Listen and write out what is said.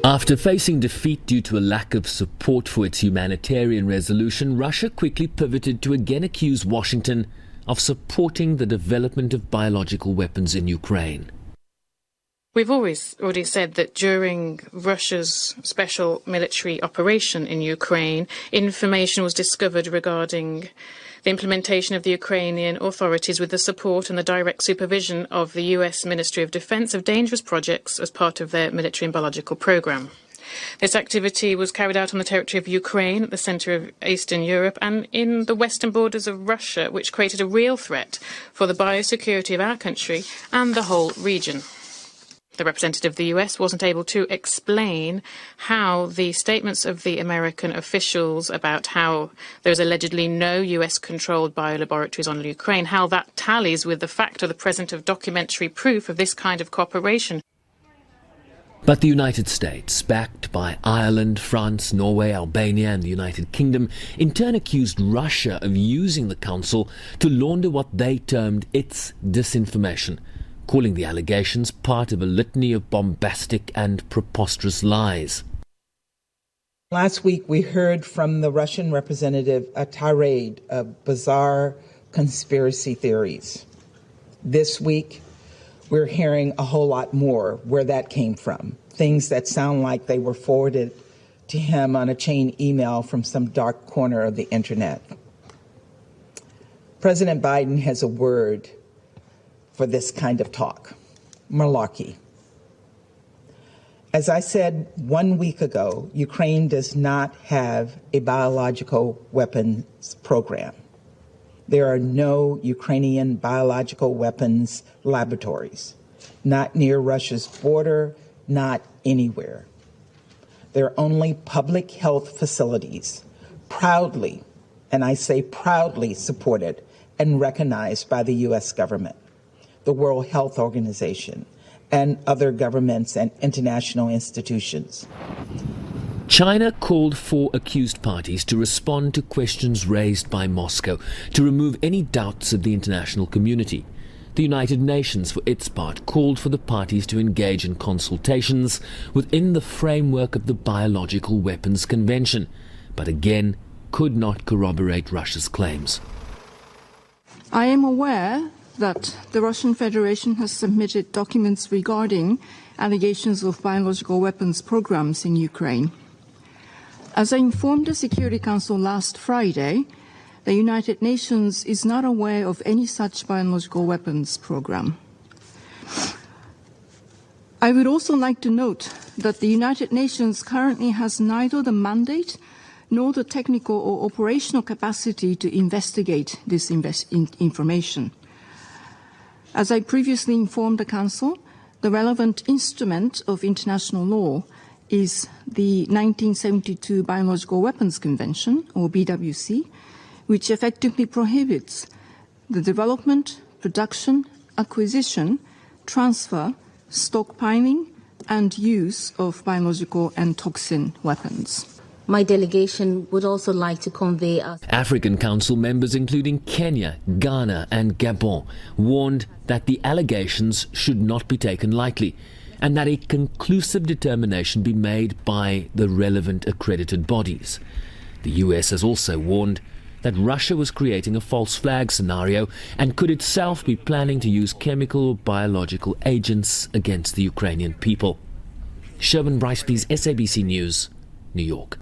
After facing defeat due to a lack of support for its humanitarian resolution, Russia quickly pivoted to again accuse Washington of supporting the development of biological weapons in Ukraine. We've already said that during Russia's special military operation in Ukraine, information was discovered regarding the implementation of the Ukrainian authorities with the support and the direct supervision of the US Ministry of Defense of dangerous projects as part of their military and biological program. This activity was carried out on the territory of Ukraine, at the centre of Eastern Europe, and in the western borders of Russia, which created a real threat for the biosecurity of our country and the whole region. The representative of the US wasn't able to explain how the statements of the American officials about how there's allegedly no US-controlled biolaboratories on Ukraine, how that tallies with the fact of the presence of documentary proof of this kind of cooperation. But the United States, backed by Ireland, France, Norway, Albania and the United Kingdom, in turn accused Russia of using the Council to launder what they termed its disinformation, calling the allegations part of a litany of bombastic and preposterous lies. Last week we heard from the Russian representative a tirade of bizarre conspiracy theories. This week we're hearing a whole lot more where that came from. Things that sound like they were forwarded to him on a chain email from some dark corner of the internet. President Biden has a word for this kind of talk: malarkey. As I said 1 week ago, Ukraine does not have a biological weapons program. There are no Ukrainian biological weapons laboratories, not near Russia's border, not anywhere. There are only public health facilities, proudly, and I say proudly, supported and recognized by the U.S. government, the World Health Organization, and other governments and international institutions. China called for accused parties to respond to questions raised by Moscow to remove any doubts of the international community. The United Nations, for its part, called for the parties to engage in consultations within the framework of the Biological Weapons Convention, but again could not corroborate Russia's claims. I am aware that the Russian Federation has submitted documents regarding allegations of biological weapons programs in Ukraine. As I informed the Security Council last Friday, the United Nations is not aware of any such biological weapons program. I would also like to note that the United Nations currently has neither the mandate nor the technical or operational capacity to investigate this information. As I previously informed the Council, the relevant instrument of international law is the 1972 Biological Weapons Convention, or BWC, which effectively prohibits the development, production, acquisition, transfer, stockpiling, and use of biological and toxin weapons. My delegation would also like to convey African Council members, including Kenya, Ghana and Gabon, warned that the allegations should not be taken lightly and that a conclusive determination be made by the relevant accredited bodies. The US has also warned that Russia was creating a false flag scenario and could itself be planning to use chemical or biological agents against the Ukrainian people. Sherman Bryce, SABC News, New York.